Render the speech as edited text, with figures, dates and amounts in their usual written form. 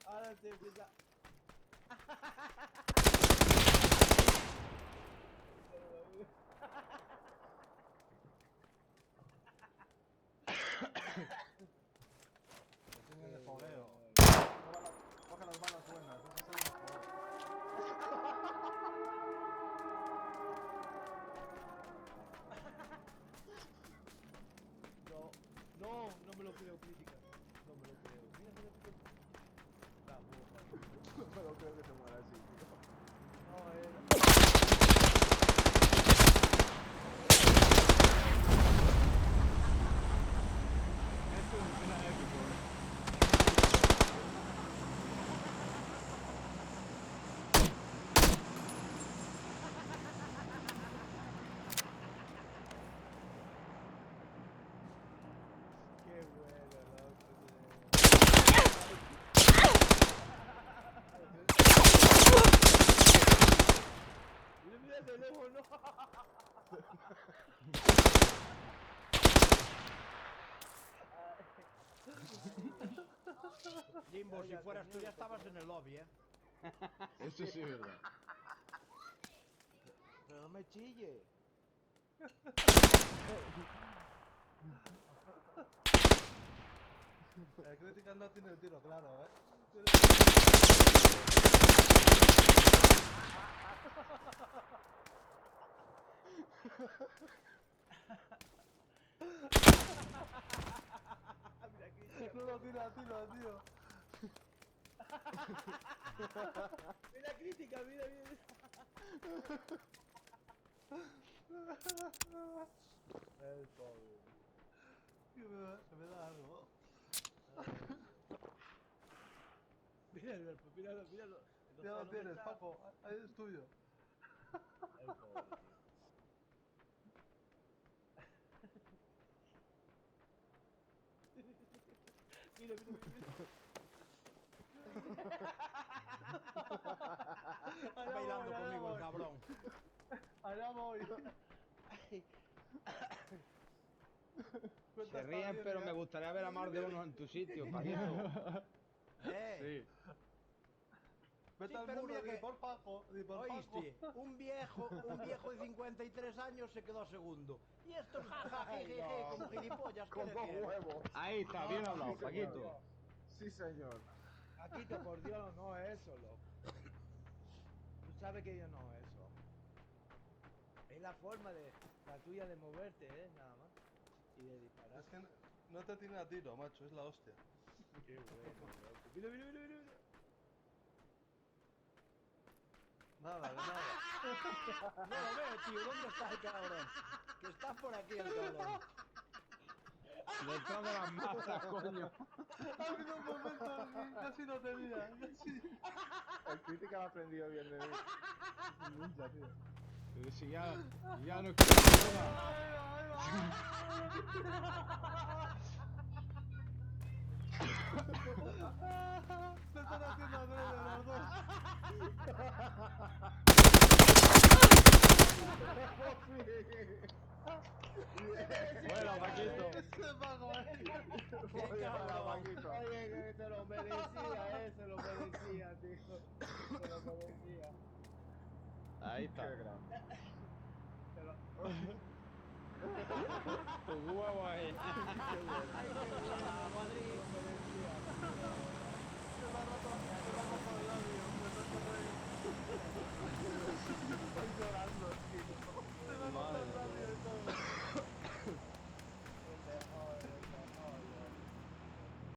Ahora se empieza. Tiene el fogueo. Coge las balas buenas, ese es el mejor. No me lo creo, crítica. No me lo creo. Mira. La boca. No me lo creo que se muera así, tío. No, Esto es un final épico, qué bueno, loco. Mira el teléfono. Jimbo, si fueras tú ya estabas en el lobby, ¿eh? Eso sí es verdad. Pero no me chille. El crítica no tiene el tiro claro, Mira aquí. No lo tira, tío. Mira crítica, mira. El pobre. Que me da algo. Mira Alberto, míralo. Ya lo tienes, Paco. Ahí es tuyo. El pobre, tío. Mira. Está bailando conmigo el cabrón. Allá voy. Se ríen, pero me gustaría ver a más de uno en tu sitio, Paquito. Sí. Vete Sí, al pero muro, mira di que... por Paco. Oíste, un viejo de 53 años se quedó segundo. Y estos jaja, jejeje, como gilipollas, ¿qué le Como quieres? huevo. Ahí está, bien hablado, Sí, señor. Paquito. Sí, señor. Paquito, por Dios, no es eso, loco. Tú sabes que yo no eso. Es la forma de la tuya de moverte, nada más. Y de disparar. Es que no te tiene a tiro, macho. Es la hostia. Qué bueno, loco. Mira. Nada, de nada. No lo veo, tío, ¿dónde está el cabrón? Que está por aquí el cabrón. Detrás de las masas, coño. Ha habido un momento en que casi no tenía. Casi. El crítica lo ha aprendido bien de mí. Es un ninja, tío. Pero si ya no quiero nada. Ahí va. Se están haciendo adrede los dos. Bueno, Paquito. Ese Paco, Qué cabrón. Oye, que se lo merecía, se lo merecía, tío. Se lo merecía. Ahí está. Qué grande. Se lo... Tu huevo ahí. Qué bueno.